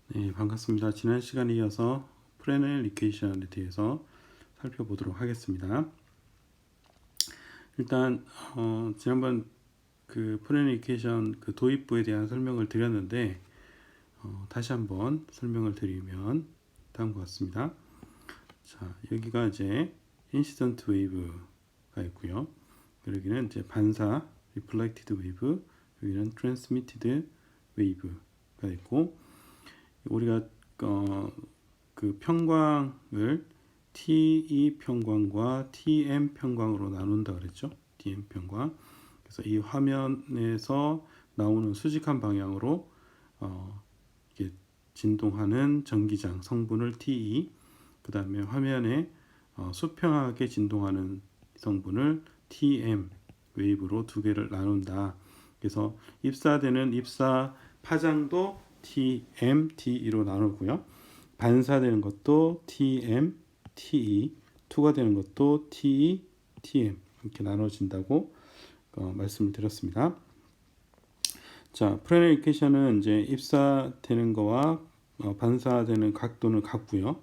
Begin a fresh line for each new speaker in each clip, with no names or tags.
네, 반갑습니다. 지난 시간에 이어서 프레넬 이퀘이션에 대해서 살펴보도록 하겠습니다. 일단 지난번 그 프레넬 이퀘이션 그 도입부에 대한 설명을 드렸는데 다시 한번 설명을 드리면 다음과 같습니다. 자, 여기가 이제 인시던트 웨이브가 있고요. 여기는 이제 반사 리플렉티드 웨이브, 여기는 트랜스미티드 웨이브가 있고, 우리가 그 평광을 TE 평광과 TM 평광으로 나눈다 그랬죠. TM 평광. 그래서 이 화면에서 나오는 수직한 방향으로 이렇게 진동하는 전기장 성분을 TE, 그 다음에 화면에 수평하게 진동하는 성분을 TM 웨이브로 두 개를 나눈다. 그래서 입사되는 입사 파장도 TM, TE로 나누고요. 반사되는 것도 TM, TE, 투과되는 것도 TE, TM 이렇게 나눠진다고 말씀을 드렸습니다. 자, 프레넬 이퀘이션은 이제 입사되는 거와 반사되는 각도는 같고요.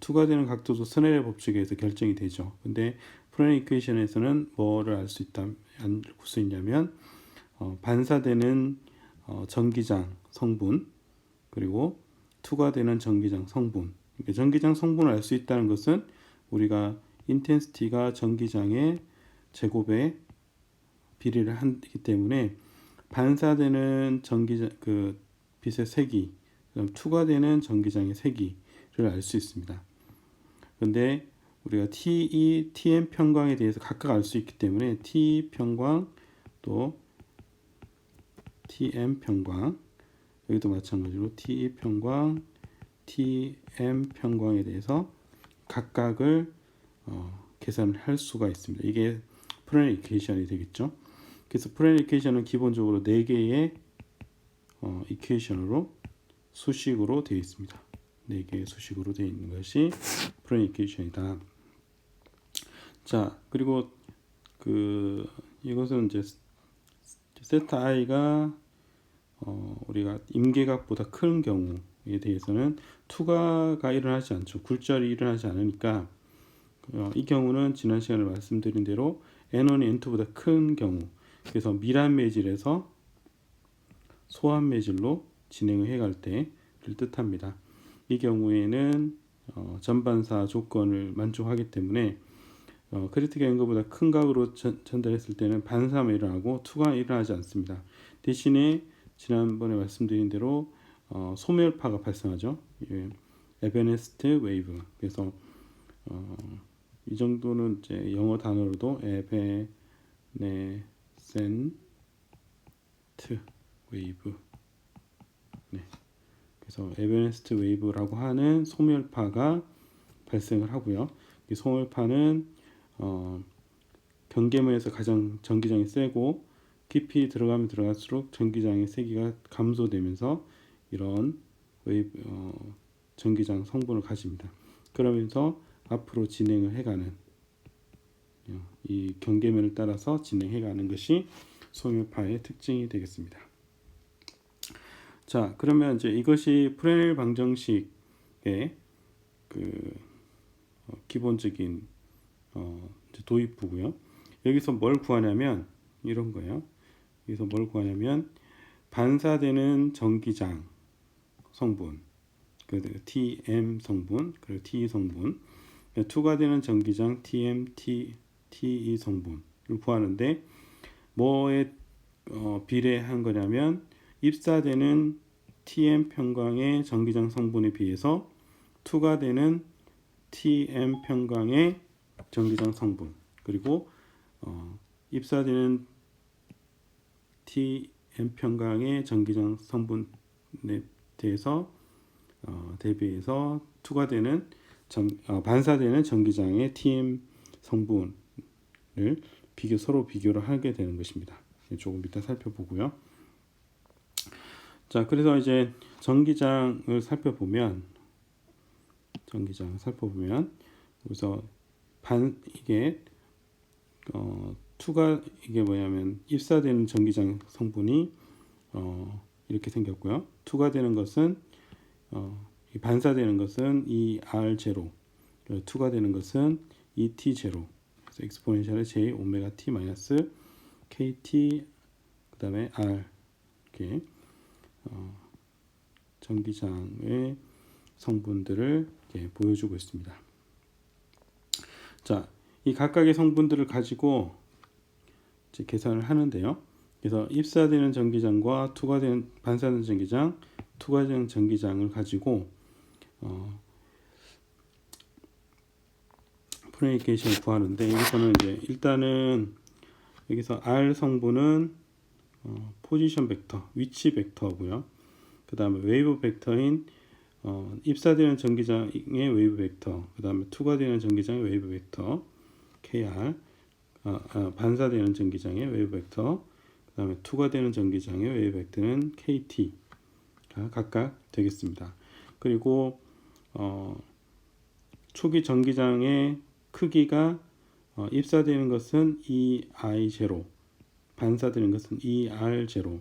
투과되는 각도도 스넬의 법칙에 의해서 결정이 되죠. 근데 프레넬 이퀘이션에서는 뭐를 알 수 있냐면 반사되는 전기장 성분, 그리고 투과되는 전기장 성분. 그러니까 전기장 성분을 알 수 있다는 것은 우리가 인텐시티가 전기장의 제곱에 비례를 하기 때문에 반사되는 전기장 그 빛의 세기, 그다음 투과되는 전기장의 세기를 알 수 있습니다. 그런데 우리가 TE, TM 평광에 대해서 각각 알 수 있기 때문에 TE 평광 또 TM 평광, 여기도 마찬가지로 TE 평광, TM 평광에 대해서 각각을 계산을 할 수가 있습니다. 이게 프레넬 이퀘이션이 되겠죠. 그래서 프레넬 이퀘이션은 기본적으로 4개의 이퀘이션으로 수식으로 되어 있습니다. 4개의 수식으로 되어 있는 것이 프레넬 이퀘이션이다. 자, 그리고 이것은 이제 세타 i가 우리가 임계각보다 큰 경우에 대해서는 투과가 일어나지 않죠. 굴절이 일어나지 않으니까 이 경우는 지난 시간에 말씀드린 대로 N1이 N2보다 큰 경우, 그래서 밀한 매질에서 소한 매질로 진행을 해갈 때를 뜻합니다. 이 경우에는 전반사 조건을 만족하기 때문에 크리티컬 앵글보다 큰 각으로 전달했을 때는 반사가 일어나고 투과가 일어나지 않습니다. 대신에 지난번에 말씀드린 대로 소멸파가 발생하죠. 예, 에베네스트 웨이브. 그래서 이 정도는 이제 영어 단어로도 에베네센트 웨이브. 네. 그래서 에베네스트 웨이브라고 하는 소멸파가 발생을 하고요. 이 소멸파는 경계면에서 가장 전기장이 세고 깊이 들어가면 들어갈수록 전기장의 세기가 감소되면서 이런 웨이브, 전기장 성분을 가집니다. 그러면서 앞으로 진행을 해가는 이 경계면을 따라서 진행해가는 것이 소멸파의 특징이 되겠습니다. 자, 그러면 이제 이것이 프레넬 방정식의 기본적인 도입부고요. 여기서 뭘 구하냐면 이런 거예요. 여기서 뭘 구하냐면 반사되는 전기장 성분, TM 성분, 그리고 TE 성분, 투과되는 전기장 TM, TE 성분을 구하는데 뭐에 비례한 거냐면 입사되는 TM 평광의 전기장 성분에 비해서 투과되는 TM 평광의 전기장 성분, 그리고 입사되는 TM 평광의 전기장 성분에 대해서 대비해서 투과되는 반사되는 전기장의 TM 성분을 서로 비교를 하게 되는 것입니다. 조금 이따 살펴보고요. 자, 그래서 이제 전기장을 살펴보면 그래서 이게 이게 뭐냐면 입사되는 전기장 성분이 이렇게 생겼고요. 투과되는 것은 이 반사되는 것은 이 R0, 투과되는 것은 이 T0. 그래서 엑스포넨셜의 J 오메가 T 마이너스 KT 그다음에 R 이렇게 전기장의 성분들을 이렇게 보여주고 있습니다. 자, 이 각각의 성분들을 가지고 이제 계산을 하는데요. 그래서 입사되는 전기장과 투과되는 반사되는 전기장, 투과되는 전기장을 가지고 프로니케이션을 구하는데 여기서는 이제 일단은 여기서 R 성분은 포지션 벡터, 위치 벡터고요. 그 다음에 웨이브 벡터인 입사되는 전기장의 웨이브 벡터, 그 다음에 투과되는 전기장의 웨이브 벡터 KR, 반사되는 전기장의 웨이브 벡터, 그 다음에 투과되는 전기장의 웨이브 벡터는 KT가 각각 되겠습니다. 그리고 초기 전기장의 크기가 입사되는 것은 EI0, 반사되는 것은 ER0,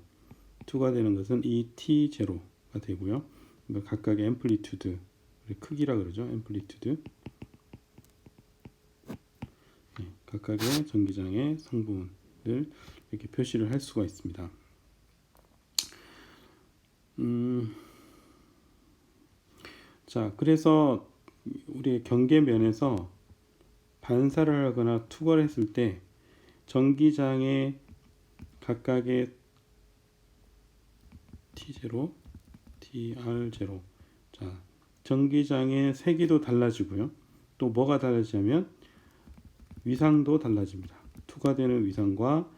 투과되는 것은 ET0가 되고요. 각각의 앰플리튜드, 크기라 그러죠. 앰플리튜드. 각각의 전기장의 성분을 이렇게 표시를 할 수가 있습니다. 자, 그래서 우리의 경계면에서 반사를 하거나 투과를 했을 때 전기장의 각각의 T0, TR0. 자, 전기장의 세기도 달라지고요. 또 뭐가 달라지냐면 위상도 달라집니다. 투과되는 위상과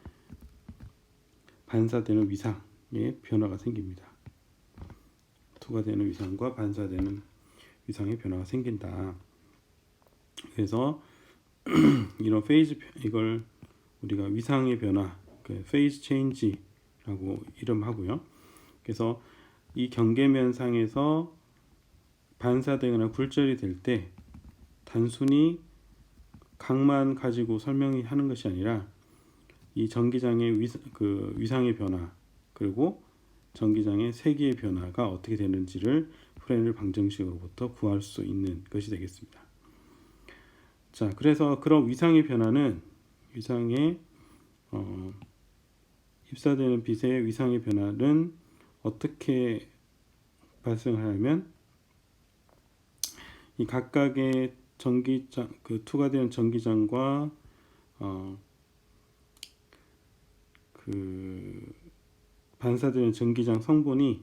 반사되는 위상의 변화가 생깁니다. 투과되는 위상과 반사되는 위상의 변화가 생긴다. 그래서 이런 페이즈, 이걸 우리가 위상의 변화, 페이즈 체인지라고 이름하고요. 그래서 이 경계면상에서 반사되거나 굴절이 될 때 단순히 각만 가지고 설명이 하는 것이 아니라 이 전기장의 위상의 변화, 그리고 전기장의 세기의 변화가 어떻게 되는지를 프레넬 방정식으로부터 구할 수 있는 것이 되겠습니다. 자, 그래서 그런 위상의 변화는 위상의 입사되는 빛의 위상의 변화는 어떻게 발생하냐면 이 각각의 전기장, 투과되는 전기장과 반사되는 전기장 성분이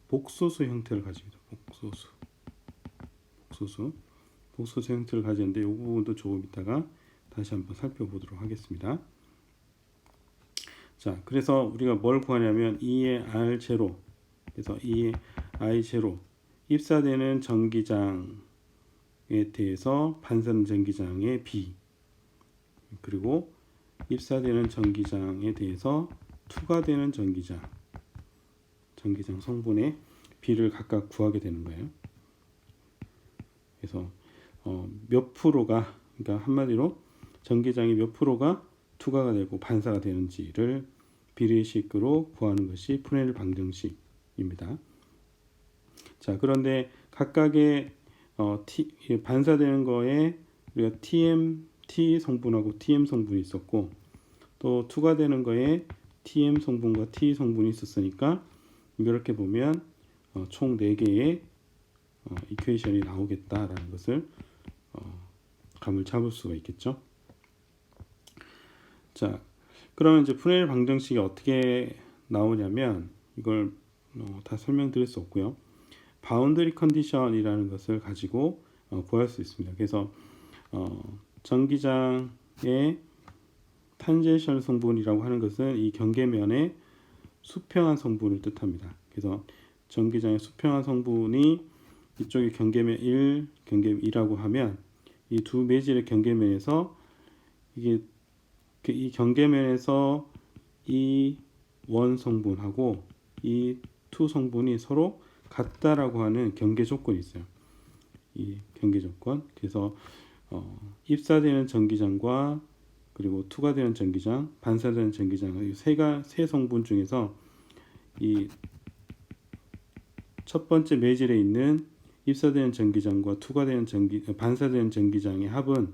복소수 형태를 가집니다. 복소수 형태를 가지는데 이 부분도 조금 이따가 다시 한번 살펴보도록 하겠습니다. 자, 그래서 우리가 뭘 구하냐면 E의 R0, 그래서 E의 I0, 입사되는 전기장에 대해서 반사되는 전기장의 B, 그리고 입사되는 전기장에 대해서 투과되는 전기장 성분의 B를 각각 구하게 되는 거예요. 그래서 몇 프로가, 그러니까 한마디로 전기장의 몇 프로가 투과가 되고 반사가 되는지를 비례식으로 구하는 것이 프레넬 방정식입니다. 자, 그런데 각각의 반사되는 거에 우리가 T 성분하고 TM 성분이 있었고, 또 투과되는 거에 TM 성분과 T 성분이 있었으니까 이렇게 보면 총 4개의 이퀘이션이 나오겠다라는 것을 감을 잡을 수가 있겠죠. 자, 그러면 이제 프레넬 방정식이 어떻게 나오냐면 이걸 다 설명드릴 수 없고요. 바운더리 컨디션이라는 것을 가지고 구할 수 있습니다. 그래서 전기장의 탄젠셜 성분이라고 하는 것은 이 경계면의 수평한 성분을 뜻합니다. 그래서 전기장의 수평한 성분이 이쪽이 경계면 1, 경계면 2라고 하면 이 두 매질의 경계면에서 이 경계면에서 이 원 성분하고 이 투 성분이 서로 같다라고 하는 경계 조건이 있어요. 이 경계 조건. 그래서 입사되는 전기장과 그리고 투과되는 전기장, 반사되는 전기장, 세 성분 중에서 이 첫 번째 매질에 있는 입사되는 전기장과 반사되는 전기장의 합은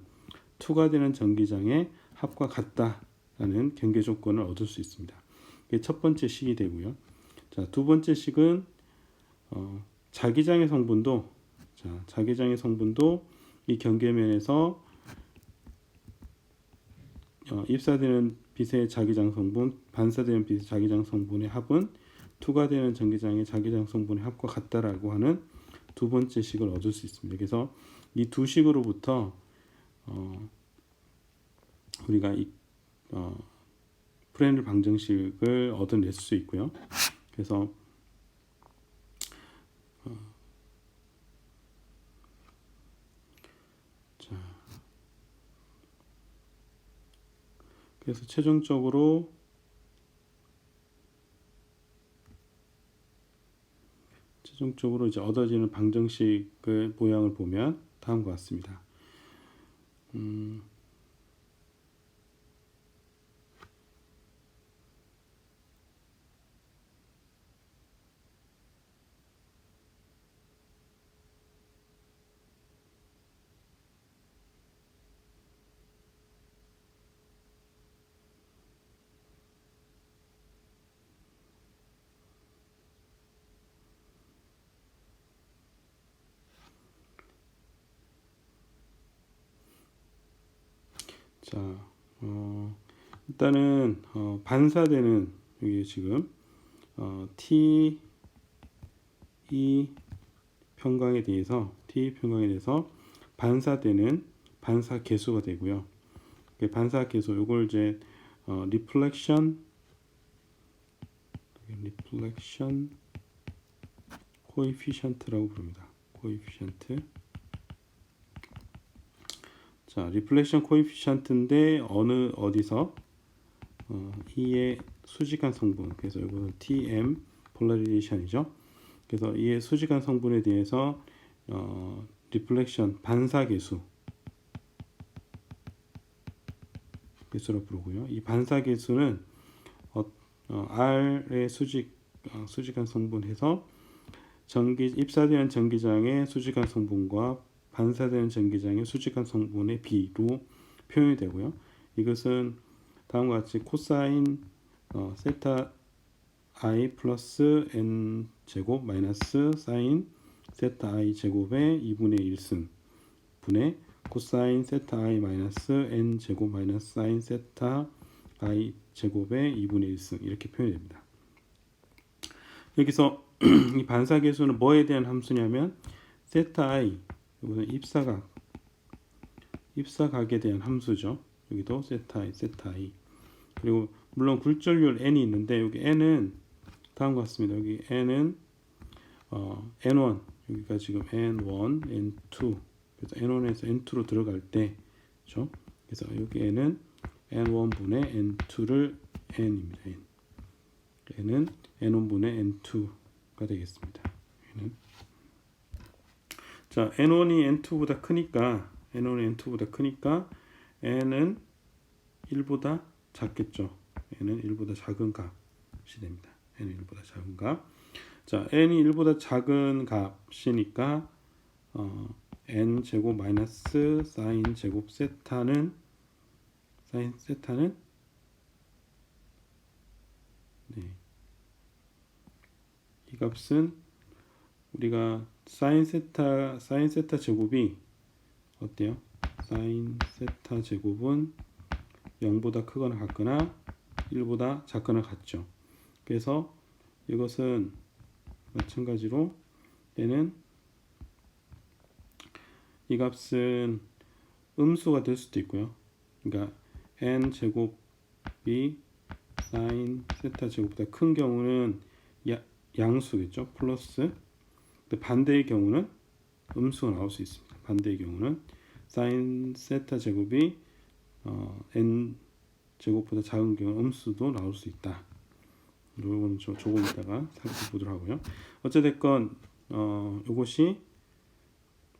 투과되는 전기장의 합과 같다라는 경계 조건을 얻을 수 있습니다. 이게 첫 번째 식이 되고요. 자, 두 번째 식은 자기장의 성분도 이 경계면에서 입사되는 빛의 자기장 성분, 반사되는 빛의 자기장 성분의 합은 투과되는 전기장의 자기장 성분의 합과 같다라고 하는 두 번째 식을 얻을 수 있습니다. 그래서 이 두 식으로부터 우리가 이 프레넬 방정식을 얻어낼 수 있고요. 그래서 그래서 최종적으로 이제 얻어지는 방정식의 모양을 보면 다음과 같습니다. 자, 일단은 반사되는 여기 지금 T E 평강에 대해서 반사되는 반사 계수가 되고요. 반사 계수 요걸 이제 리플렉션 코에피션트라고 부릅니다. 코에피션트. 자, 리플렉션 코에피션트인데 어디서 E의 수직한 성분. 그래서 이거는 TM 폴라리제이션이죠. 그래서 E의 수직한 성분에 대해서 리플렉션 반사 계수로 부르고요. 이 반사 계수는 R의 수직한 성분해서 입사되는 전기장의 수직한 성분과 반사되는 전기장의 수직한 성분의 비로 표현이 되고요. 이것은 다음과 같이 코사인 세타 i 플러스 n 제곱 마이너스 사인 세타 i 제곱의 2분의 1승 분의 코사인 세타 i 마이너스 n 제곱 마이너스 사인 세타 i 제곱의 2분의 1승 이렇게 표현이 됩니다. 여기서 이 반사 계수는 뭐에 대한 함수냐면 세타 i 이거는 입사각에 대한 함수죠. 여기도 세타 i 그리고 물론 굴절률 n이 있는데 여기 n은 다음과 같습니다. 여기 n은 n1 여기가 지금 n1, n2 그래서 n1에서 n2로 들어갈 때 그렇죠? 그래서 여기 n은 n1분의 n2를 n입니다. n은 n1분의 n2가 되겠습니다. 자, n1이 n2보다 크니까 n은 1보다 작겠죠. n은 1보다 작은 값이 됩니다. n은 1보다 작은 값. 자, n이 1보다 작은 값이니까 n 제곱 마이너스 사인 제곱 세타는 이 값은 우리가 사인 세타 제곱이 어때요? 사인 세타 제곱은 0보다 크거나 같거나 1보다 작거나 같죠. 그래서 이것은 마찬가지로 얘는 이 값은 음수가 될 수도 있고요. 그러니까 n 제곱이 사인 세타 제곱보다 큰 경우는 양수겠죠. 플러스. 반대의 경우는 음수가 나올 수 있습니다. 반대의 경우는 사인 세타 제곱이 n 제곱보다 작은 경우 음수도 나올 수 있다. 이건 조금 이따가 살펴보도록 하고요. 어찌됐건 이것이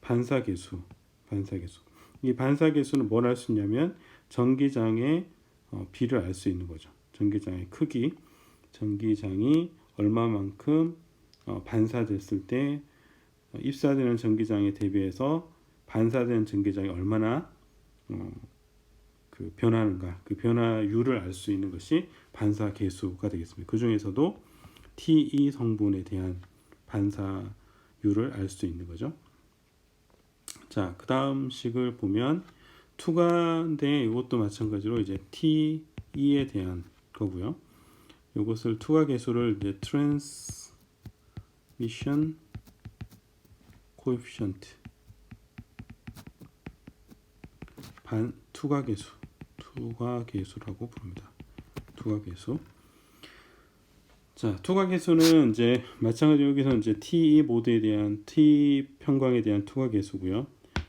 반사계수. 이 반사계수는 뭘 알 수 있냐면 전기장의 비를 알 수 있는 거죠. 전기장의 크기, 전기장이 얼마만큼 반사됐을 때 입사되는 전기장에 대비해서 반사되는 전기장이 얼마나 그 변하는가, 그 변화율을 알 수 있는 것이 반사 계수가 되겠습니다. 그 중에서도 TE 성분에 대한 반사율을 알 수 있는 거죠. 자, 그 다음 식을 보면 투과인데 이것도 마찬가지로 이제 TE에 대한 거고요. 이것을 투과 계수를 이제 transmission coefficient 투과 계수라고 부릅니다. 투과 계수. 자, 투과 계수는 이제 마찬가지로 여기서 이제 TE 모드에 대한 T 평광에 대한 투과 계수고요.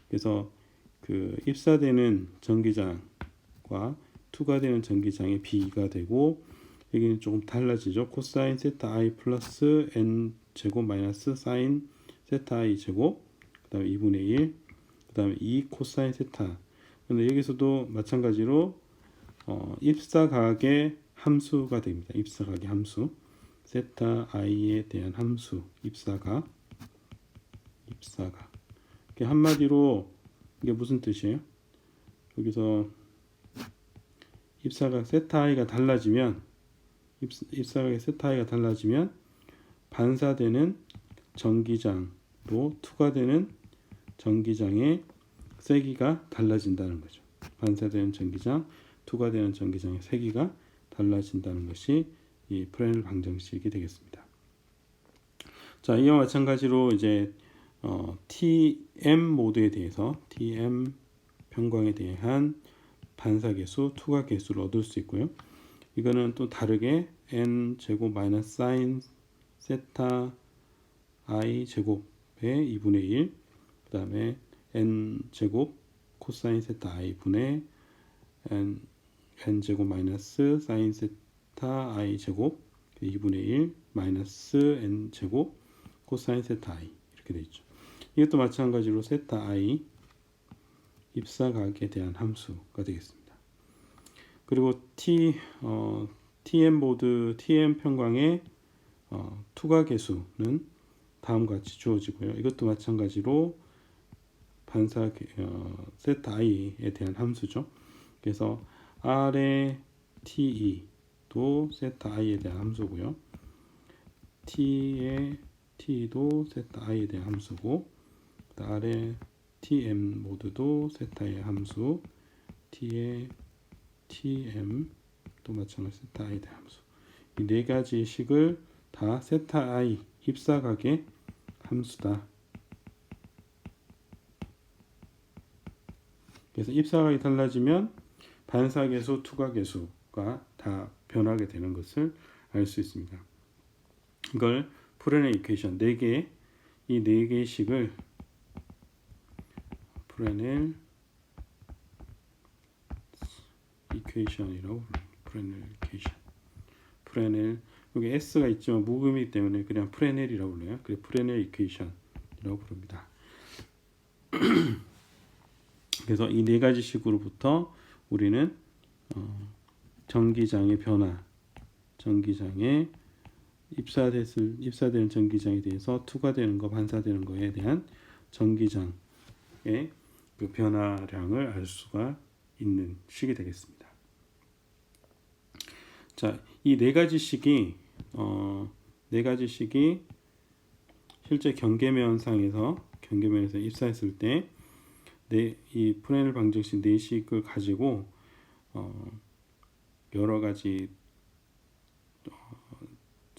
그래서 그 입사되는 전기장과 투과되는 전기장의 비가 되고, 여기는 조금 달라지죠. 코사인 세타 i 플러스 n 제곱 마이너스 사인 세타 i 제곱, 그 다음에 2분의 1, 그 다음에 2 코사인 세타. 근데 여기서도 마찬가지로 입사각의 함수가 됩니다. 입사각의 함수. 세타 i에 대한 함수. 입사각. 한마디로 이게 무슨 뜻이에요? 여기서 입사각 세타 i가 달라지면, 입사각의 세타 i가 달라지면 반사되는 전기장로 투과되는 전기장의 세기가 달라진다는 거죠. 반사되는 전기장, 투과되는 전기장의 세기가 달라진다는 것이 이 프레넬 방정식이 되겠습니다. 자, 이와 마찬가지로 이제 TM 모드에 대해서 TM 평광에 대한 반사계수, 투과계수를 얻을 수 있고요. 이거는 또 다르게 n 제곱 마이너스 사인 세타 i 제곱의 2분의 1, 그 다음에 n 제곱 코사인 세타 i 분의 n 제곱 마이너스 사인 세타 i 제곱 2분의 1 마이너스 n 제곱 코사인 세타 i 이렇게 되어 있죠. 이것도 마찬가지로 세타 i 입사각에 대한 함수가 되겠습니다. 그리고 TM 모드 TM 평광의 투과 계수는 다음과 같이 주어지고요. 이것도 마찬가지로 반사 세타 i에 대한 함수죠. 그래서 R의 TE도 세타 i에 대한 함수고요. T의 T도 세타 i에 대한 함수고, R의 TM 모드도 세타의 함수, T의 TM도 마찬가지로 세타 i에 대한 함수. 이 네 가지 식을 다 세타 i 입사각의 함수다. 그래서 입사각이 달라지면 반사계수, 투과계수가 다 변하게 되는 것을 알 수 있습니다. 이걸 프레넬 이퀘이션 4개, 이 4개의 식을 프레넬 이퀘이션이라고 부릅니다. 프레넬 이퀘이션. 프레넬, 여기 S가 있지만 무음이기 때문에 그냥 프레넬이라고 불러요. 그래서 프레넬 이퀘이션이라고 부릅니다. 그래서 이 네 가지 식으로부터 우리는 전기장의 변화, 전기장의 입사되는 전기장에 대해서 투과되는 거, 반사되는 거에 대한 전기장의 그 변화량을 알 수가 있는 식이 되겠습니다. 자, 이 네 가지 식이 실제 경계면상에서 입사했을 때 이 프레넬 방정식 4식을 가지고 여러 가지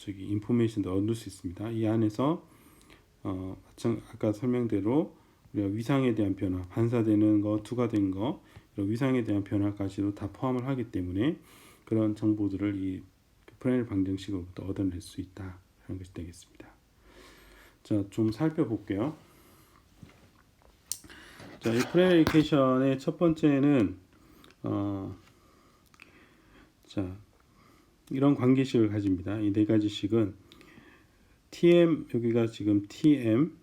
인포메이션도 얻을 수 있습니다. 이 안에서 아까 설명대로 우리가 위상에 대한 변화, 반사되는 거, 투과된 거, 이런 위상에 대한 변화까지도 다 포함을 하기 때문에 그런 정보들을 이 프레넬 방정식으로부터 얻어낼 수 있다 하는 것이 되겠습니다. 자, 좀 살펴볼게요. 자, 이 프레넬 이퀘이션의 첫 번째는 자, 이런 관계식을 가집니다. 이 네 가지 식은 TM, 여기가 지금 TM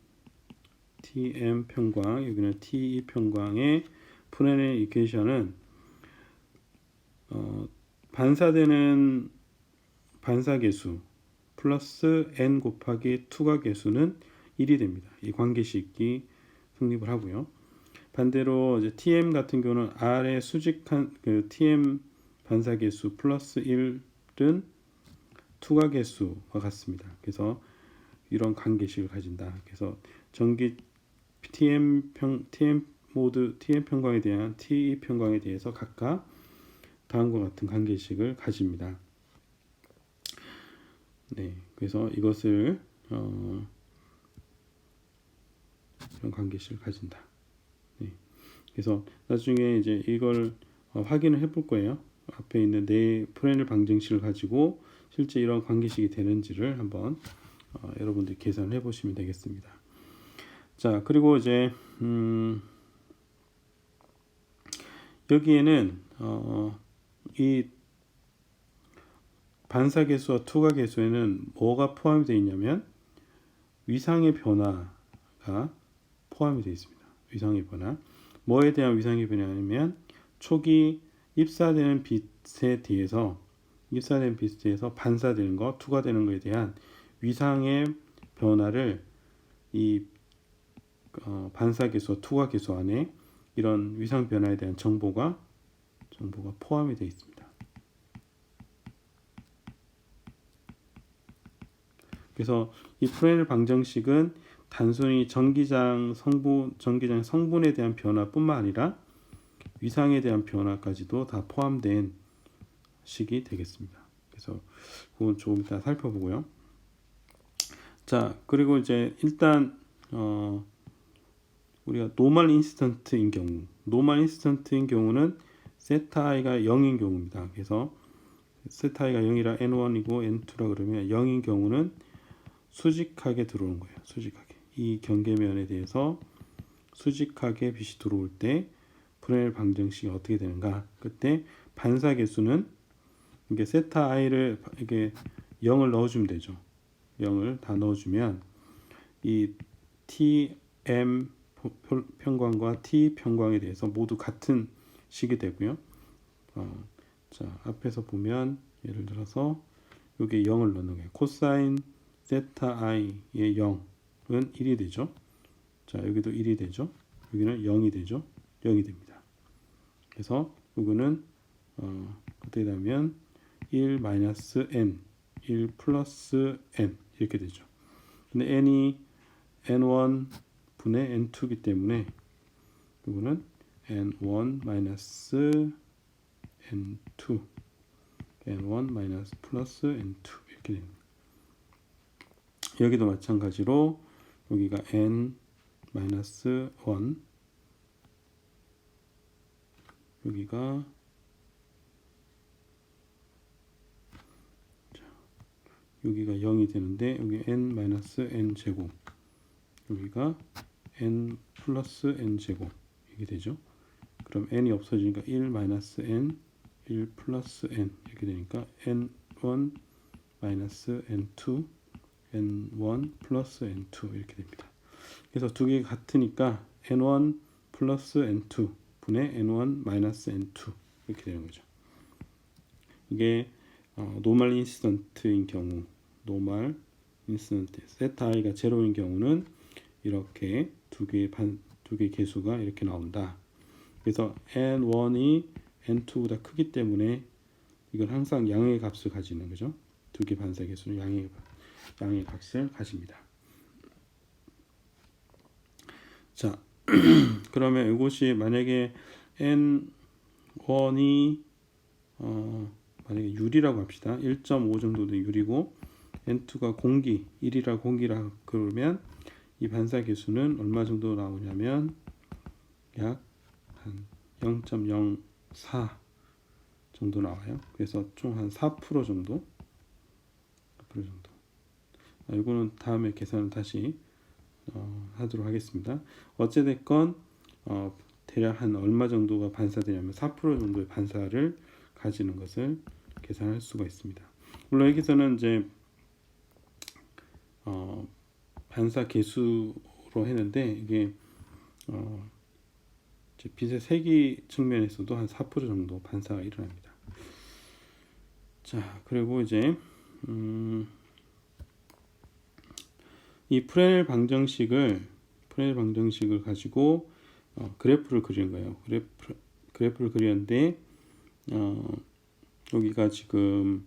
평광, 여기는 TE 평광의 프레넬 이퀘이션은 반사되는 반사계수 플러스 n 곱하기 2가 개수는 1이 됩니다. 이 관계식이 성립을 하고요. 반대로 이제 tm 같은 경우는 r의 수직한 그 tm 반사 개수 플러스 1은 2가 개수와 같습니다. 그래서 이런 관계식을 가진다. 그래서 전기 tm 모드 tm 평광에 대한 te 평광에 대해서 각각 다음과 같은 관계식을 가집니다. 네, 그래서 이것을 이런 관계식을 가진다. 네, 그래서 나중에 이제 이걸 확인을 해볼 거예요. 앞에 있는 네 프레넬 방정식을 가지고 실제 이런 관계식이 되는지를 한번 여러분들이 계산을 해보시면 되겠습니다. 자, 그리고 이제 여기에는 이 반사 개수와 투과 개수에는 뭐가 포함이 되어 있냐면 위상의 변화가 포함이 되어 있습니다. 위상의 변화. 뭐에 대한 위상의 변화냐면 초기 입사되는 빛에 대해서 반사되는 것, 투과되는 것에 대한 위상의 변화를 이 반사 개수와 투과 개수 안에 이런 위상 변화에 대한 정보가 포함이 되어 있습니다. 그래서 이 프레넬 방정식은 단순히 전기장 성분에 대한 변화뿐만 아니라 위상에 대한 변화까지도 다 포함된 식이 되겠습니다. 그래서 그건 조금 이따 살펴보고요. 자, 그리고 이제 일단 우리가 노멀 인스턴트인 경우는 세타 i가 0인 경우입니다. 그래서 세타 i가 0이라 n1이고 n2라 그러면 0인 경우는 수직하게 들어오는 거예요. 수직하게. 이 경계면에 대해서 수직하게 빛이 들어올 때 프레넬 방정식이 어떻게 되는가? 그때 반사 개수는 이게 세타 i를 이게 0을 넣어주면 되죠. 0을 다 넣어주면 이 tm 평광과 t 평광에 대해서 모두 같은 식이 되고요. 자, 앞에서 보면 예를 들어서 여기 0을 넣는 거예요. 코사인 세타 i의 0은 1이 되죠. 자, 여기도 1이 되죠. 여기는 0이 되죠. 0이 됩니다. 그래서 이거는 어떻게 되면 1 마이너스 n, 1 플러스 n 이렇게 되죠. 근데 n이 n1 분의 n2이기 때문에 이거는 n1 마이너스 n2, n1 마이너스 플러스 n2 이렇게 됩니다. 여기도 마찬가지로 여기가 n 마이너스 1, 여기가 여기가 0이 되는데 여기 n 마이너스 n 제곱, 여기가 n 플러스 n 제곱 이게 되죠. 그럼 n이 없어지니까 1 마이너스 n, 1 플러스 n 이렇게 되니까 n1 마이너스 n2, n1 플러스 n2 이렇게 됩니다. 그래서 두 개가 같으니까 n1 플러스 n2 분의 n1 마이너스 n2 이렇게 되는 거죠. 이게 노멀 인시던트인 경우, 노멀 인시던트 세타 i가 제로인 경우는 이렇게 두 개 개수가 이렇게 나온다. 그래서 n1이 n2보다 크기 때문에 이건 항상 양의 값을 가지는 거죠. 두 개 반사 개수는 양의 값을 가집니다. 자, 그러면 이것이 만약에 n1이 만약에 유리라고 합시다. 1.5 정도도 유리고 n2가 공기, 1이라 공기라 그러면 이 반사 개수는 얼마 정도 나오냐면 약 한 0.04 정도 나와요. 그래서 총 한 4% 정도. 4% 정도. 이거는 다음에 계산을 다시 하도록 하겠습니다. 어찌됐건 대략 한 얼마 정도가 반사되냐면 4% 정도의 반사를 가지는 것을 계산할 수가 있습니다. 물론 여기서는 이제 반사 개수로 했는데 이게 빛의 세기 측면에서도 한 4% 정도 반사가 일어납니다. 자, 그리고 이제 이 프레넬 방정식을 가지고 그래프를 그리는 거예요. 그래프를 그리는데 여기가 지금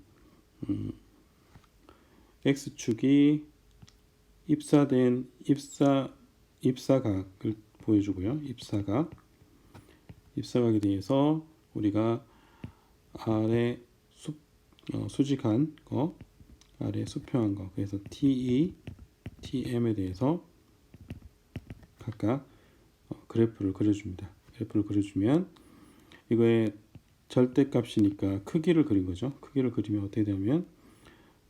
x축이 입사된 입사각을 보여주고요. 입사각에 대해서 우리가 아래 수직한 거, 아래 수평한 거, 그래서 TE, TM에 대해서 각각 그래프를 그려줍니다. 그래프를 그려주면 이거의 절대값이니까 크기를 그린 거죠. 크기를 그리면 어떻게 되냐면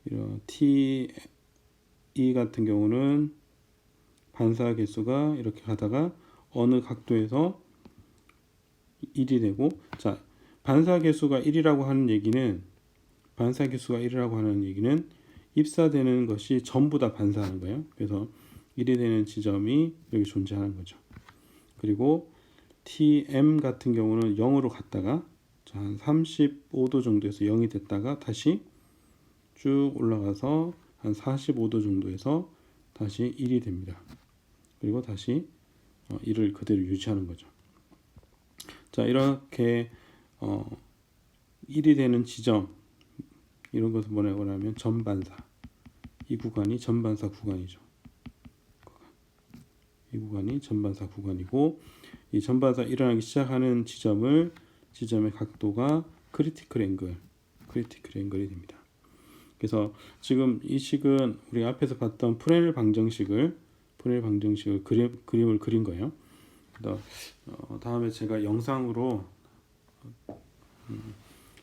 이런 TE 같은 경우는 반사 개수가 이렇게 가다가 어느 각도에서 1이 되고, 자, 반사 개수가 1이라고 하는 얘기는 입사되는 것이 전부 다 반사하는 거예요. 그래서 1이 되는 지점이 여기 존재하는 거죠. 그리고 TM 같은 경우는 0으로 갔다가 한 35도 정도에서 0이 됐다가 다시 쭉 올라가서 한 45도 정도에서 다시 1이 됩니다. 그리고 다시 1을 그대로 유지하는 거죠. 자, 이렇게 1이 되는 지점, 이런 것을 뭐라고 하냐면 전반사. 이 구간이 전반사 구간이죠. 이 구간이 전반사 구간이고, 이 전반사 일어나기 시작하는 지점의 각도가 크리티컬 앵글이 됩니다. 그래서 지금 이 식은 우리가 앞에서 봤던 프레넬 방정식을 그림을 그린 거예요. 다음에 제가 영상으로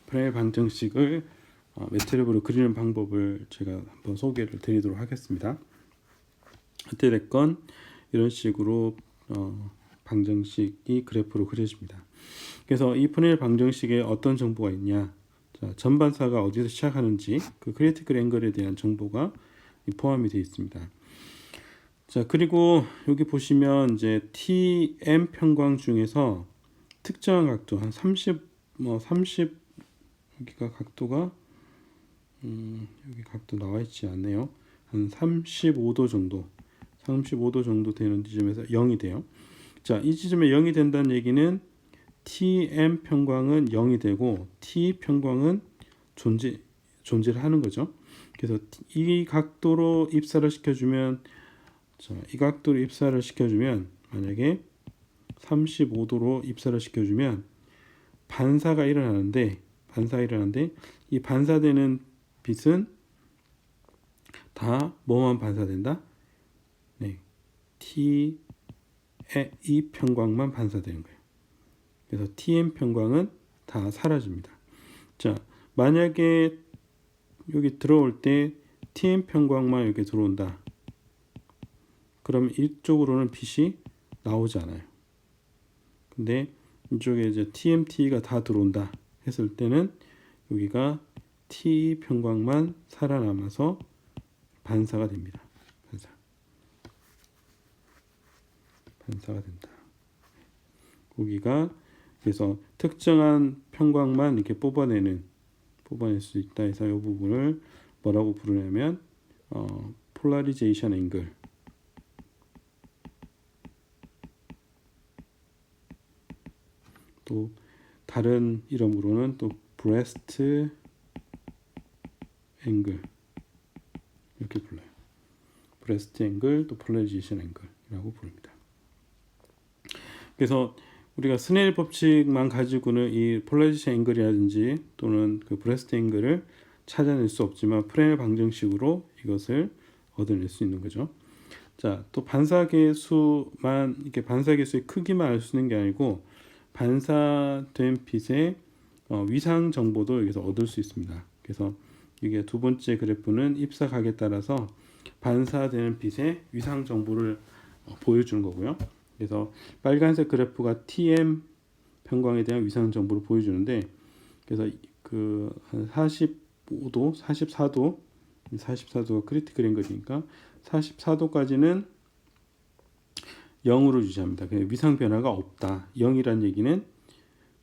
프레넬 방정식을 매트랩으로 그리는 방법을 제가 한번 소개를 드리도록 하겠습니다. 어찌됐건 이런 식으로 방정식이 그래프로 그려집니다. 그래서 이 프레넬 방정식에 어떤 정보가 있냐? 자, 전반사가 어디서 시작하는지 그 크리티컬 앵글에 대한 정보가 포함이 되어 있습니다. 자, 그리고 여기 보시면 이제 TM 평광 중에서 특정한 각도 한 30 여기가 각도가 여기 각도 나와 있지 않네요. 한 35도 정도 되는 지점에서 0이 돼요. 자, 이 지점에 0이 된다는 얘기는 TM 평광은 0이 되고 T 평광은 존재를 하는 거죠. 그래서 이 각도로 입사를 시켜주면, 만약에 35도로 입사를 시켜주면 반사가 일어나는데 이 반사되는 빛은 다 뭐만 반사된다? 네, T의 이 평광만 반사되는 거예요. 그래서 TM 평광은 다 사라집니다. 자, 만약에 여기 들어올 때 TM 평광만 이렇게 들어온다. 그러면 이쪽으로는 빛이 나오지 않아요. 근데 이쪽에 이제 TMT가 다 들어온다 했을 때는 여기가 T 평광만 살아남아서 반사가 됩니다. 반사가 된다. 여기가 그래서 특정한 평광만 이렇게 뽑아낼 수 있다 해서 이 부분을 뭐라고 부르냐면 폴라리제이션 앵글, 또 다른 이름으로는 또 브레스트 앵글 이렇게 불러요. 브레스트 앵글, 또 폴라리제이션 앵글이라고 부릅니다. 그래서 우리가 스네일 법칙만 가지고는 이 폴라리제이션 앵글이라든지 또는 그 브레스트 앵글을 찾아낼 수 없지만 프레넬 방정식으로 이것을 얻어낼 수 있는 거죠. 자, 또 반사계수만 이렇게 반사계수의 크기만 알 수 있는 게 아니고 반사된 빛의 위상 정보도 여기서 얻을 수 있습니다. 그래서 이게 두 번째 그래프는 입사각에 따라서 반사되는 빛의 위상 정보를 보여주는 거고요. 그래서 빨간색 그래프가 TM 평광에 대한 위상 정보를 보여주는데, 그래서 그 한 45도, 44도가 크리티컬 앵글이니까 44도까지는 0으로 유지합니다. 그냥 위상 변화가 없다. 0이란 얘기는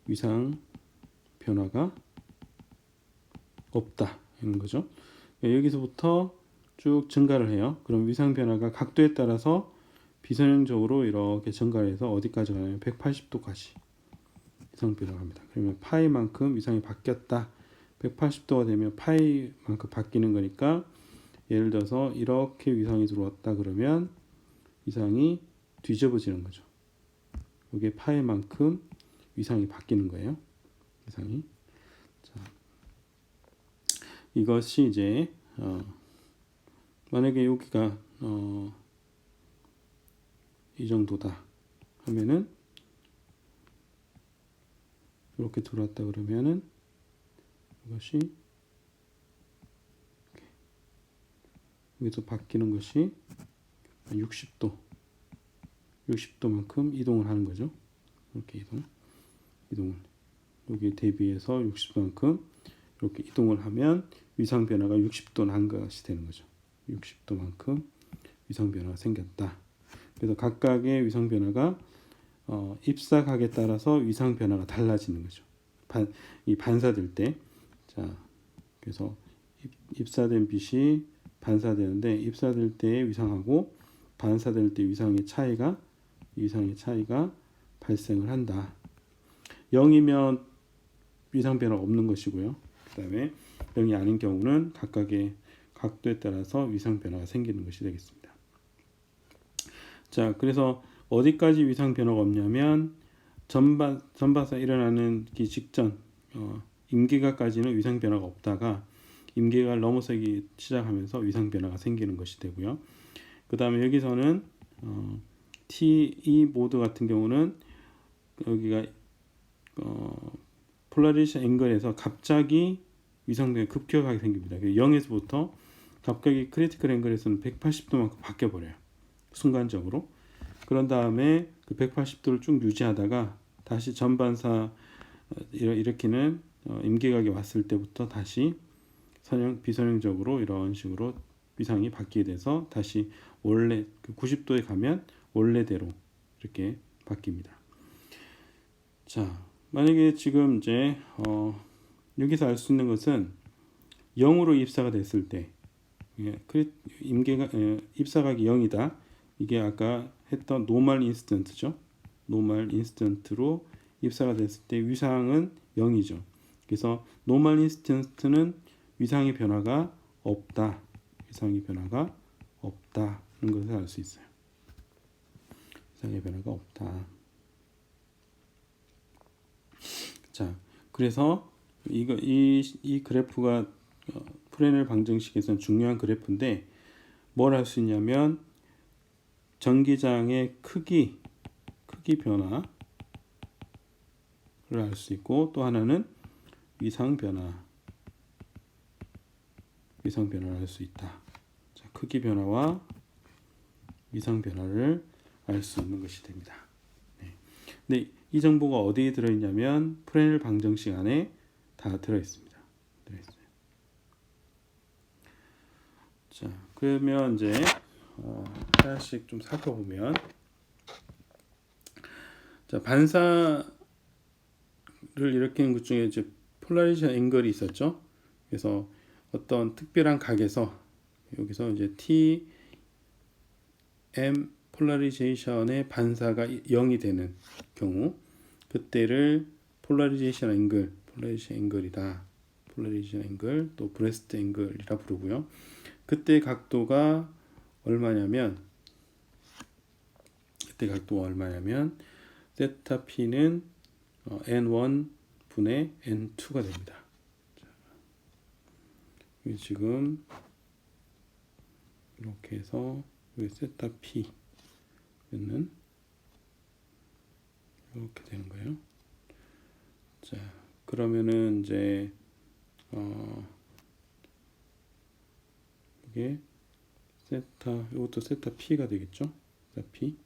위상 변화가 없다 이런 거죠. 여기서부터 쭉 증가를 해요. 그럼 위상 변화가 각도에 따라서 비선형적으로 이렇게 증가해서 어디까지 가냐면 180도까지 위상 변화가 갑니다. 그러면 파이만큼 위상이 바뀌었다. 180도가 되면 파이만큼 바뀌는 거니까 예를 들어서 이렇게 위상이 들어왔다 그러면 위상이 뒤집어지는 거죠. 이게 파이만큼 위상이 바뀌는 거예요. 위상이. 자, 이것이 이제 만약에 여기가 이 정도다 하면은 이렇게 들어왔다 그러면은 이것이 여기서 바뀌는 것이 60도만큼 이동을 하는 거죠. 이렇게 이동을 여기에 대비해서 60도만큼 이렇게 이동을 하면 위상 변화가 60도 난 것이 되는 거죠. 60도만큼 위상 변화가 생겼다. 그래서 각각의 위상 변화가 입사각에 따라서 위상 변화가 달라지는 거죠. 이 반사될 때, 자, 그래서 입사된 빛이 반사되는데 입사될 때의 위상하고 반사될 때 위상의 차이가 발생을 한다. 0이면 위상 변화가 없는 것이고요. 그다음에 0이 아닌 경우는 각각의 각도에 따라서 위상 변화가 생기는 것이 되겠습니다. 자, 그래서 어디까지 위상 변화가 없냐면 전반사 일어나는 기 직전 임계각까지는 위상 변화가 없다가 임계각을 넘어서기 시작하면서 위상 변화가 생기는 것이 되고요. 그 다음에 여기서는 TE 모드 같은 경우는 여기가 폴라리제이션 앵글에서 갑자기 위상 변화가 급격하게 생깁니다. 0에서부터 갑자기 크리티컬 앵글에서는 180도만큼 바뀌어 버려요. 순간적으로. 그런 다음에 그 180도를 쭉 유지하다가 다시 전반사 일으키는 임계각이 왔을 때부터 다시 비선형적으로 이런 식으로 위상이 바뀌게 돼서 다시 원래 90도에 가면 원래대로 이렇게 바뀝니다. 자, 만약에 지금 이제 여기서 알 수 있는 것은 0으로 입사가 됐을 때 입사각이 0이다. 이게 아까 했던 노멀 인스턴트죠. 노멀 인스턴트로 입사가 됐을 때 위상은 0이죠. 그래서 노멀 인스턴트는 위상의 변화가 없다. 위상의 변화가 없다는 것을 알 수 있어요. 위상의 변화가 없다. 자, 그래서 이 그래프가 프레넬 방정식에서는 중요한 그래프인데 뭘 할 수 있냐면 전기장의 크기 변화를 알 수 있고 또 하나는 위상 변화를 알 수 있다. 자, 크기 변화와 위상 변화를 알 수 있는 것이 됩니다. 네. 근데 이 정보가 어디에 들어있냐면 프레넬 방정식 안에 다 들어있습니다. 자, 그러면 이제 하나씩 좀 살펴보면, 자, 반사를 일으키는 것 중에 이제 폴라리제이션 앵글이 있었죠. 그래서 어떤 특별한 각에서 여기서 이제 TM 폴라리제이션의 반사가 0이 되는 경우, 그때를 폴라리제이션 앵글이다. 폴라리제이션 앵글, 또 브레스트 앵글이라 부르고요. 그때 각도가 얼마냐면 세타 P는 N1 분의 N2가 됩니다. 자, 지금 이렇게 해서 여기 세타 P는 이렇게 되는 거예요. 자, 그러면은 이제 이게 이것도 세타 P가 되겠죠? 세타 P.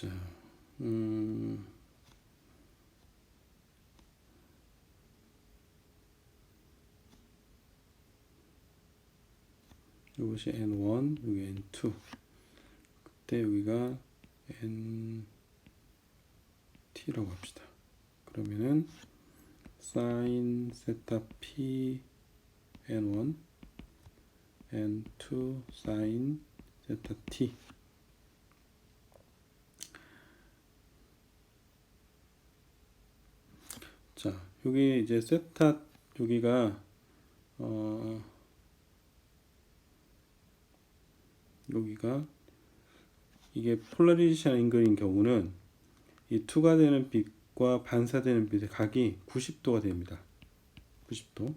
자, 이것이 n1, 여기 n2. 그때 여기가 nt라고 합시다. 그러면은 sin 세타 p n1, n2 sin 세타 t. 자, 여기 이제 세타 여기가 여기가 이게 폴라리제이션 앵글인 경우는 이 투과되는 빛과 반사되는 빛의 각이 90도가 됩니다. 90도.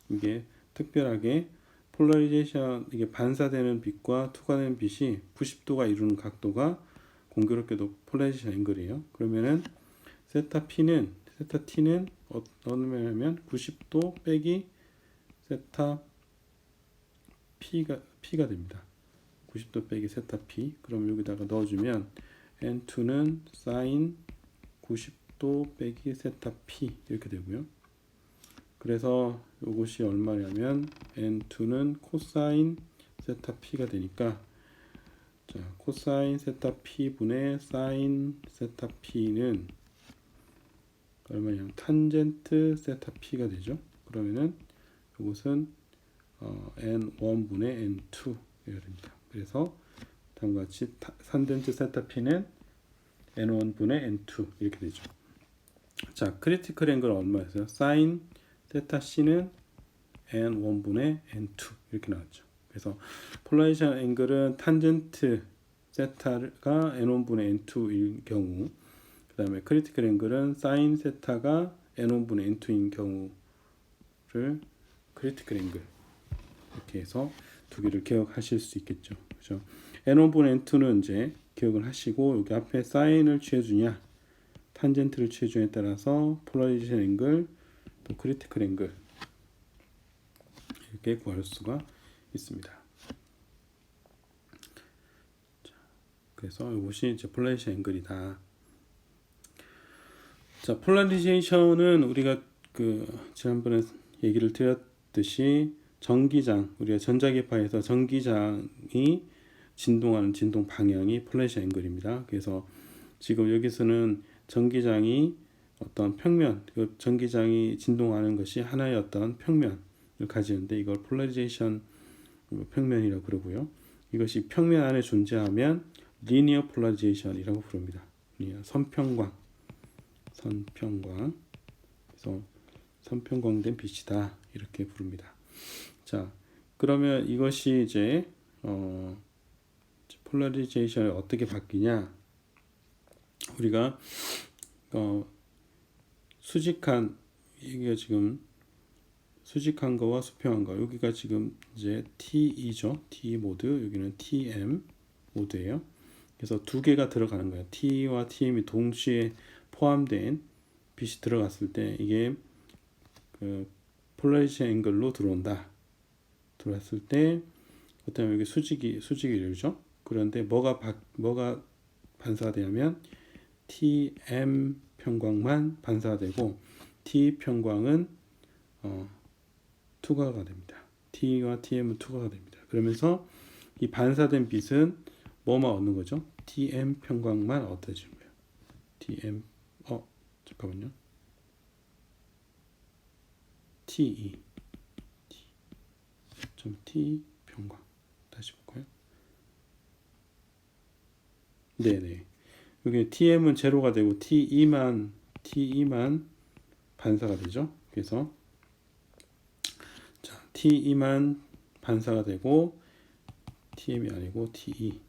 이게 특별하게 폴라리제이션 이게 반사되는 빛과 투과되는 빛이 90도가 이루는 각도가 공교롭게도 폴라리제이션 앵글이에요. 그러면은 세타 t는 어느냐면 90도 빼기 세타 p가 됩니다. 90도 빼기 세타 p. 그럼 여기다가 넣어주면 n2는 sin 90도 빼기 세타 p 이렇게 되고요. 그래서 이것이 얼마냐면 n2는 코사인 세타 p가 되니까, 자, 코사인 세타 p 분의 사인 세타 p는 얼마냐면 탄젠트 세타 p가 되죠. 그러면은 이것은 n1분의 n2 이렇게 됩니다. 그래서 다음과 같이 탄젠트 세타 p는 n1분의 n2 이렇게 되죠. 자, 크리티컬 앵글은 얼마였어요? 사인 세타 c는 n1분의 n2 이렇게 나왔죠. 그래서 폴라리제이션 앵글은 탄젠트 세타가 n1분의 n2일 경우, 그 다음에 크리티컬 앵글은 사인 세타가 n1분의 n2인 경우를 크리티컬 앵글, 이렇게 해서 두 개를 기억하실 수 있겠죠. 그죠? n1분의 n2는 이제 기억을 하시고, 여기 앞에 사인을 취해주냐 탄젠트를 취해주냐에 따라서 폴라리제이션 앵글 또 크리티컬 앵글 이렇게 구할 수가 있습니다. 자, 그래서 이것이 이제 폴라리제이션 앵글이다. 자, 폴라리제이션은 우리가 지난번에 얘기를 드렸듯이 전기장, 우리가 전자기파에서 전기장이 진동하는 진동 방향이 폴라리제이션 앵글입니다. 그래서 지금 여기서는 전기장이 어떤 평면, 그 전기장이 진동하는 것이 하나의 어떤 평면을 가지는데 이걸 폴라리제이션 평면이라고 그러고요. 이것이 평면 안에 존재하면 리니어 폴라리제이션이라고 부릅니다. 선평광. 그래서 선평광된 빛이다 이렇게 부릅니다. 자, 그러면 이것이 이제 폴라리제이션이 어떻게 바뀌냐? 우리가 수직한, 이게 지금 수직한 거와 수평한 거, 여기가 지금 이제 TE죠. TE 모드, 여기는 TM 모드예요. 그래서 두 개가 들어가는 거예요. TE와 TM이 동시에 포함된 빛이 들어갔을 때 이게 폴라리제이션 앵글로 들어왔을 때, 그다음에 여기 수직이 이루죠. 그런데 뭐가 반사가 되냐면 TM 평광만 반사가 되고 T 평광은 투과가 됩니다. T와 TM은 투과가 됩니다. 그러면서 이 반사된 빛은 뭐만 얻는 거죠? TM 평광만 얻어지는 거예요. TM 잠깐만요. TE T 평광 다시 볼까요? 네네. 여기 TM은 제로가 되고 TE만 반사가 되죠. 그래서 자, TE만 반사가 되고 TM이 아니고 TE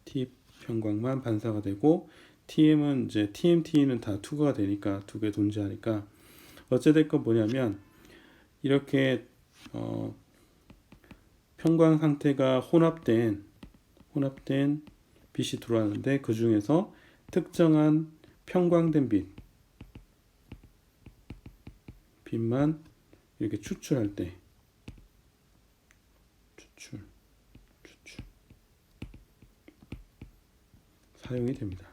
T 평광만 반사가 되고, TM은 이제 TMT는 다 투과가 되니까 두 개 존재하니까 어찌됐건 뭐냐면 이렇게 평광 상태가 혼합된 빛이 들어왔는데 그 중에서 특정한 평광된 빛만 이렇게 추출할 때 추출 사용이 됩니다.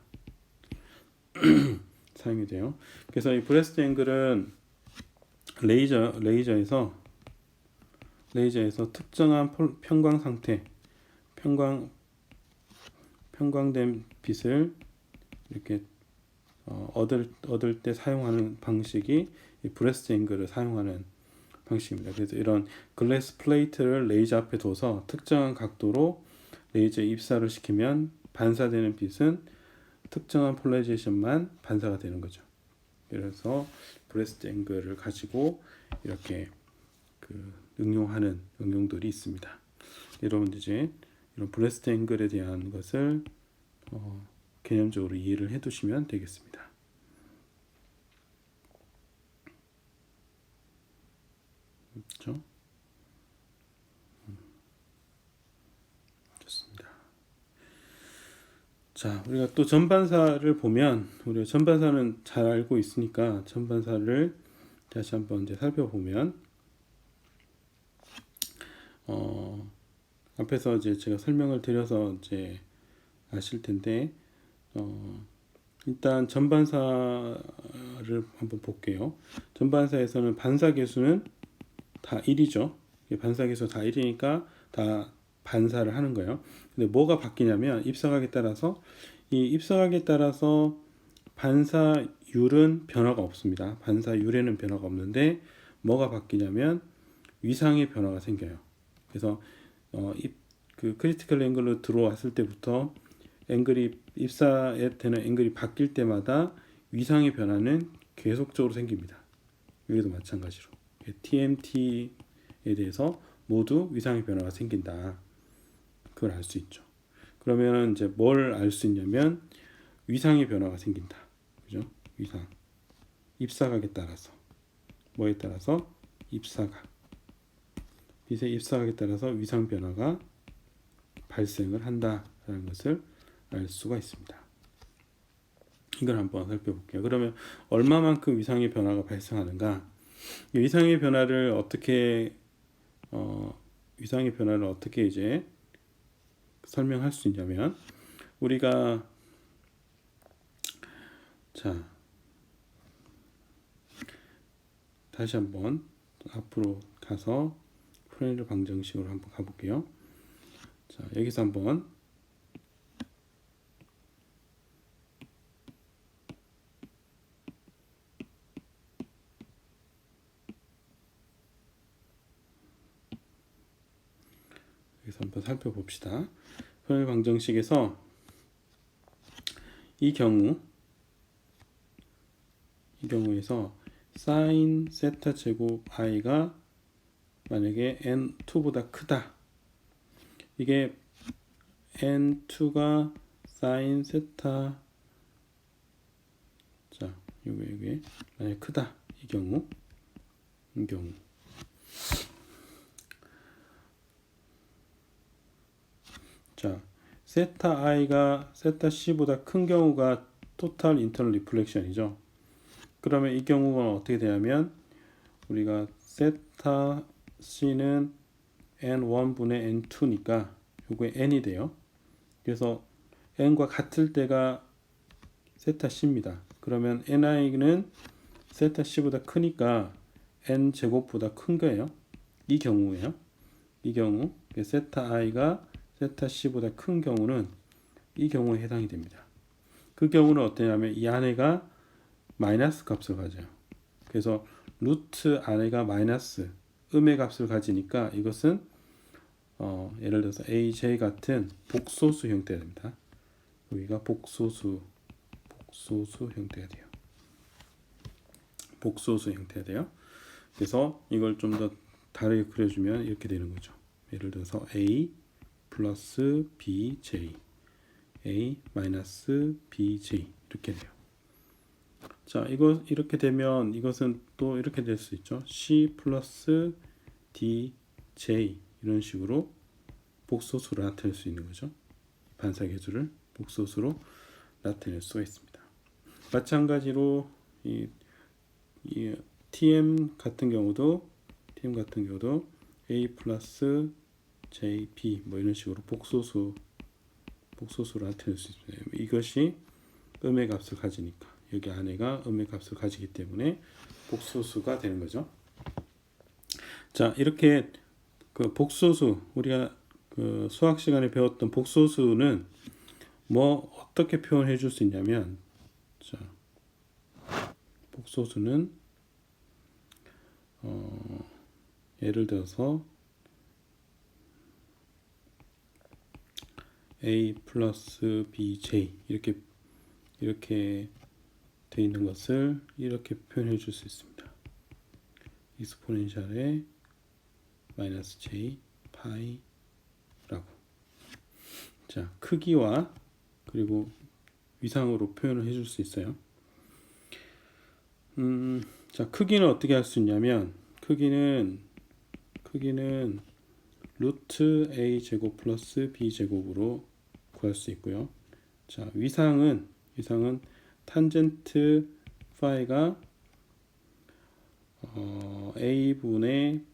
사용이 돼요. 그래서 이 브레스트 앵글은 레이저에서 특정한 편광 상태, 편광된 빛을 이렇게 얻을 때 사용하는 방식이 이 브레스트 앵글을 사용하는 방식입니다. 그래서 이런 글래스 플레이트를 레이저 앞에 둬서 특정한 각도로 레이저 입사를 시키면 반사되는 빛은 특정한 폴라리제이션만 반사가 되는 거죠. 그래서 브레스트 앵글을 가지고 이렇게 응용하는 응용들이 있습니다. 여러분들 이제 이런 브레스트 앵글에 대한 것을 개념적으로 이해를 해두시면 되겠습니다. 그렇죠? 좋습니다. 자, 우리가 또 전반사를 보면 우리가 전반사는 잘 알고 있으니까 전반사를 다시 한번 이제 살펴보면 앞에서 이제 제가 설명을 드려서 이제 아실 텐데 일단 전반사를 한번 볼게요. 전반사에서는 반사 계수는 다 1이죠. 반사 계수 다 1이니까 다 반사를 하는 거예요. 근데 뭐가 바뀌냐면 입사각에 따라서 이 입사각에 따라서 반사율은 변화가 없습니다. 반사율에는 변화가 없는데 뭐가 바뀌냐면 위상의 변화가 생겨요. 그래서 그 크리티컬 앵글로 들어왔을 때부터 앵글이 입사에 되는 앵글이 바뀔 때마다 위상의 변화는 계속적으로 생깁니다. 여기도 마찬가지로 TMT에 대해서 모두 위상의 변화가 생긴다. 그걸 알 수 있죠. 그러면 이제 뭘 알 수 있냐면 위상의 변화가 생긴다. 그죠? 위상. 입사각에 따라서 뭐에 따라서 입사각. 빛의 입사각에 따라서 위상 변화가 발생을 한다라는 것을 알 수가 있습니다. 이걸 한번 살펴볼게요. 그러면 얼마만큼 위상의 변화가 발생하는가? 이 위상의 변화를 어떻게 이제 설명할 수 있냐면 우리가 자 다시 한번 앞으로 가서 프레넬 방정식으로 한번 가볼게요. 자, 여기서 한번 살펴봅시다. 프레넬 방정식에서 이 경우에서 사인 세타 제곱 i가 만약에 n2보다 크다. 이게 n2가 사인 세타 자, 요게 만약에 크다. 이 경우 자, 세타 i가 세타 c보다 큰 경우가 토탈 인터널 리플렉션이죠. 그러면 이 경우가 어떻게 되냐면 우리가 세타 c는 n1분의 n2니까 요게 n이 돼요. 그래서 n과 같을 때가 세타 c입니다. 그러면 ni는 세타 c보다 크니까 n 제곱보다 큰 거예요. 이 경우에요. 이 경우 세타 i가 세타 c보다 큰 경우는 이 경우에 해당이 됩니다. 그 경우는 어떠냐면 이 안에가 마이너스 값을 가져요. 그래서 루트 안에가 마이너스 음의 값을 가지니까 이것은 예를 들어서 AJ 같은 복소수 형태가 됩니다. 여기가 복소수 형태가 돼요. 복소수 형태가 돼요. 그래서 이걸 좀 더 다르게 그려주면 이렇게 되는 거죠. 예를 들어서 A 플러스 BJ A 마이너스 BJ 이렇게 돼요. 자, 이거 이렇게 되면 이것은 또 이렇게 될 수 있죠. C 플러스 DJ 이런 식으로 복소수로 나타낼 수 있는 거죠. 반사 계수를 복소수로 나타낼 수가 있습니다. 마찬가지로 이 TM 같은 경우도 A 플러스 JB 뭐 이런 식으로 복소수 복소수로 나타낼 수 있습니다. 이것이 음의 값을 가지니까 여기 안에가 음의 값을 가지기 때문에 복소수가 되는 거죠. 자, 이렇게 그 복소수 우리가 그 수학 시간에 배웠던 복소수는 뭐 어떻게 표현해 줄 수 있냐면, 자, 복소수는 예를 들어서 a 플러스 bj 이렇게 돼 있는 것을 이렇게 표현해 줄 수 있습니다. 익스포넨셜의 마이너스 j 파이라고. 자, 크기와 그리고 위상으로 표현을 해줄 수 있어요. 자, 크기는 어떻게 할 수 있냐면 크기는 루트 a 제곱 플러스 b 제곱으로 구할 수 있고요. 자, 위상은 탄젠트 파이가 a분의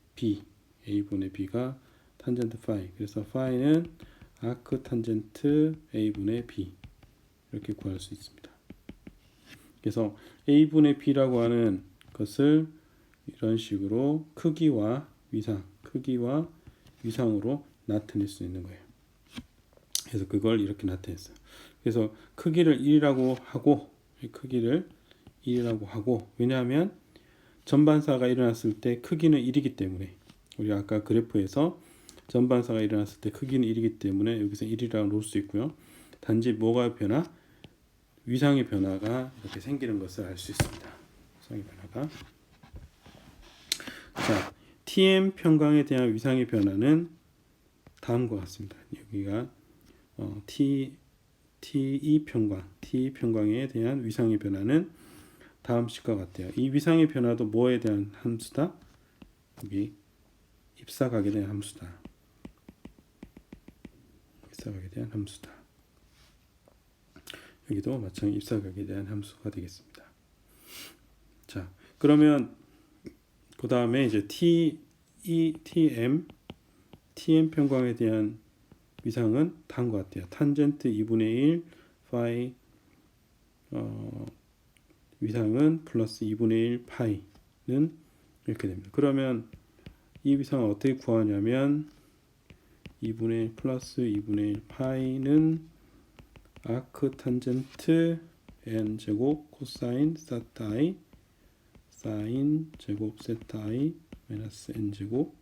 b가 탄젠트 파이. 그래서 파이는 아크 탄젠트 a분의 b 이렇게 구할 수 있습니다. 그래서 a분의 b라고 하는 것을 이런 식으로 크기와 위상으로 나타낼 수 있는 거예요. 그래서 그걸 이렇게 나타냈어요. 그래서 크기를 1이라고 하고 왜냐하면 전반사가 일어났을 때 크기는 1이기 때문에, 우리 아까 그래프에서 전반사가 일어났을 때 크기는 1이기 때문에 여기서 1이라고 놓을 수 있고요. 단지 뭐가 위상의 변화가 이렇게 생기는 것을 알 수 있습니다. 위상의 변화가. 자, tm 평강에 대한 위상의 변화는 다음과 같습니다. 여기가 t2 평강에 대한 위상의 변화는 다음 식과 같아요. 이 위상의 변화도 뭐에 대한 함수다? 여기 입사각에 대한 함수다. 입사각에 대한 함수다. 여기도 마찬가지 입사각에 대한 함수가 되겠습니다. 자, 그러면 그 다음에 이제 tm 평강에 대한 위상은 다음과 같아요. 탄젠트 2분의 1 파이 위상은 플러스 2분의 1 파이는 이렇게 됩니다. 그러면 이 위상을 어떻게 구하냐면 2분의 1 플러스 2분의 1 파이는 아크 탄젠트 n 제곱 코사인 세타 i 사인 제곱 세타 i 마이너스 n 제곱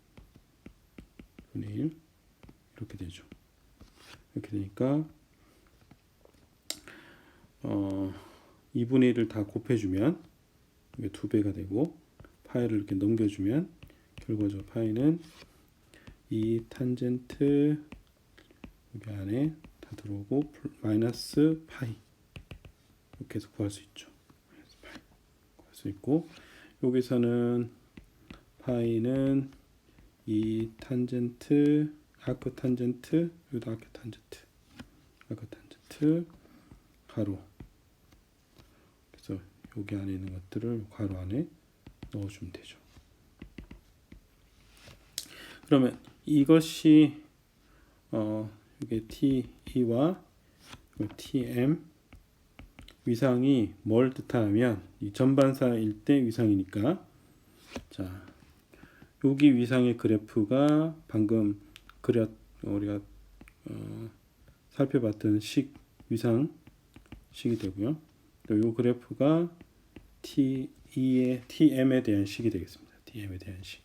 분의 1 이렇게 되죠. 이렇게 되니까 2분의 1을 다 곱해주면 이게 2배가 되고 파이를 이렇게 넘겨주면 결과적으로 파이는 이 탄젠트 여기 안에 다 들어오고 마이너스 파이 이렇게 해서 구할 수 있죠. 마이너스 파이 구할 수 있고, 여기서는 파이는 이 탄젠트 아크 탄젠트 여기도 아크 탄젠트 가로, 그래서 여기 안에 있는 것들을 가로 안에 넣어주면 되죠. 그러면 이것이 이게 T2와 TM 위상이 뭘 뜻하냐면 이 전반사일 때 위상이니까, 자, 여기 위상의 그래프가 방금 우리가 살펴봤던 위상식이 되고요. 또 이 그래프가 TM에 대한 식이 되겠습니다. TM에 대한 식.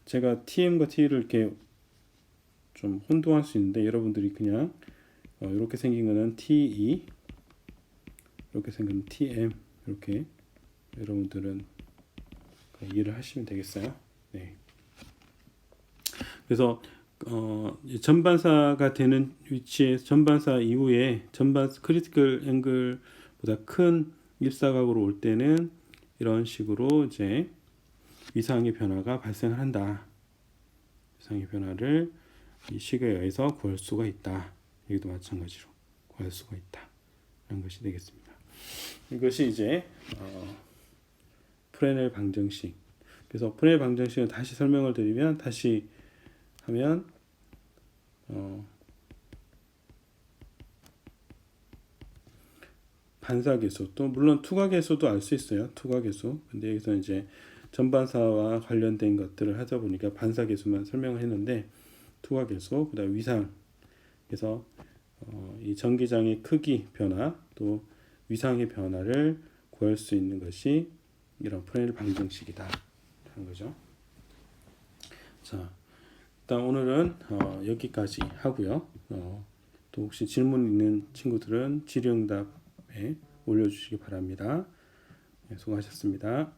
제가 TM과 T를 이렇게 좀 혼동할 수 있는데 여러분들이 그냥 이렇게 생긴 거는 TE, 이렇게 생긴 TM 이렇게 여러분들은 이해를 하시면 되겠어요. 네. 그래서 전반사가 되는 위치에 전반사 이후에 크리티컬 앵글보다 큰 입사각으로 올 때는 이런 식으로 이제 위상의 변화가 발생한다. 위상의 변화를 이 식에 의해서 구할 수가 있다. 여기도 마찬가지로 구할 수가 있다. 이런 것이 되겠습니다. 이것이 이제 프레넬 방정식. 그래서 프레넬 방정식은 다시 설명을 드리면 다시 하면 반사계수, 또 물론 투과계수도 알 수 있어요. 투과계수. 근데 여기서 이제 전반사와 관련된 것들을 하다 보니까 반사계수만 설명을 했는데, 투과계수, 그다음 위상. 그래서 이 전기장의 크기 변화, 또 위상의 변화를 구할 수 있는 것이 이런 프레넬 방정식이다 하는 거죠. 자, 일단 오늘은 여기까지 하고요. 또 혹시 질문 있는 친구들은 질의응답에 올려주시기 바랍니다. 네, 수고하셨습니다.